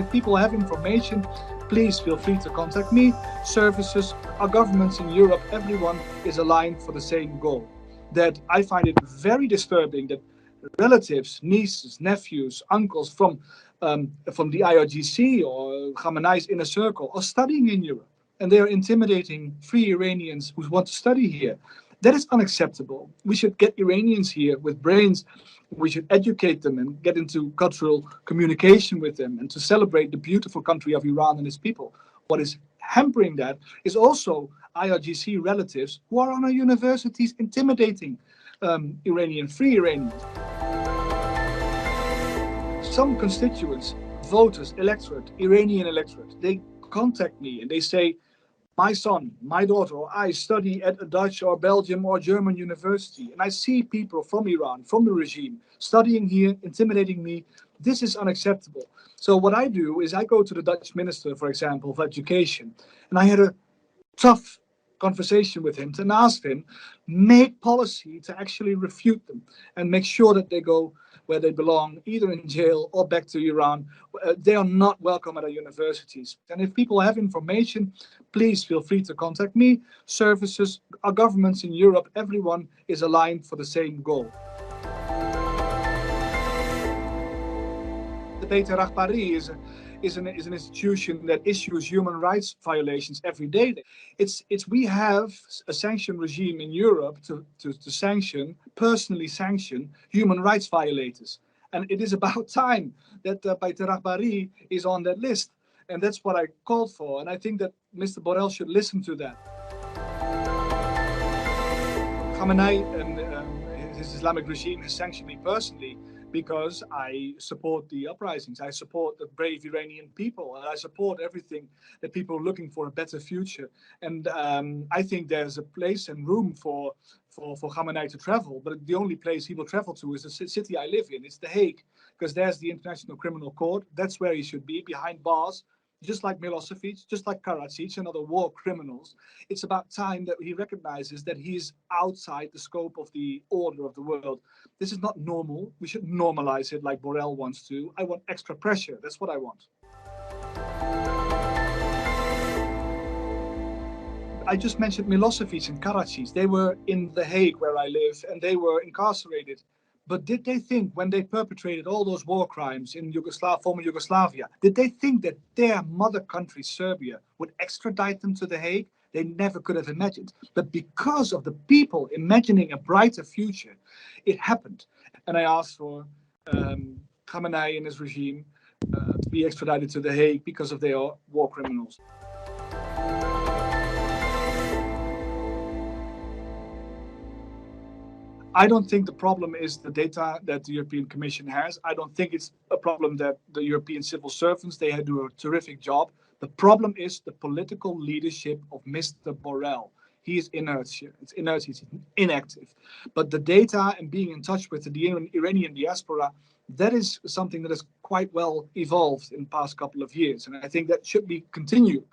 If people have information, please feel free to contact me. Services, our governments in Europe, everyone is aligned for the same goal. That I find it very disturbing that relatives, nieces, nephews, uncles from the IRGC or Khamenei's inner circle are studying in Europe, and they are intimidating free Iranians who want to study here. That is unacceptable. We should get Iranians here with brains. We should educate them and get into cultural communication with them and to celebrate the beautiful country of Iran and its people. What is hampering that is also IRGC relatives who are on our universities intimidating free Iranians. Some constituents, voters, electorate, Iranian electorate, they contact me and they say, my son, my daughter, or I study at a Dutch or Belgium or German university, and I see people from Iran, from the regime, studying here, intimidating me. This is unacceptable. So what I do is I go to the Dutch minister, for example, of education, and I had a tough conversation with him and asked him, make policy to actually refute them and make sure that they go where they belong, either in jail or back to Iran. They are not welcome at our universities. And if people have information, please feel free to contact me. Services, our governments in Europe, everyone is aligned for the same goal. The Rehberi is an institution that issues human rights violations every day. We have a sanction regime in Europe to personally sanction human rights violators. And it is about time that Rehberi is on that list. And that's what I called for. And I think that Mr. Borrell should listen to that. Khamenei and his Islamic regime has sanctioned me personally because I support the uprisings. I support the brave Iranian people. And I support everything that people are looking for a better future. And I think there's a place and room for Khamenei to travel. But the only place he will travel to is the city I live in. It's The Hague, because there's the International Criminal Court. That's where he should be, behind bars. Just like Milošević, just like Karadzic and other war criminals. It's about time that he recognizes that he's outside the scope of the order of the world. This is not normal. We should normalize it like Borrell wants to. I want extra pressure. That's what I want. I just mentioned Milošević and Karadzic. They were in The Hague, where I live, and they were incarcerated. But did they think, when they perpetrated all those war crimes in former Yugoslavia, did they think that their mother country, Serbia, would extradite them to The Hague? They never could have imagined. But because of the people imagining a brighter future, it happened. And I asked for Khamenei and his regime to be extradited to The Hague because of their war criminals. I don't think the problem is the data that the European Commission has. I don't think it's a problem that the European civil servants, they do a terrific job. The problem is the political leadership of Mr. Borrell. He is inert. It's inert. He's inactive. But the data and being in touch with the Iranian diaspora, that is something that has quite well evolved in the past couple of years. And I think that should be continued.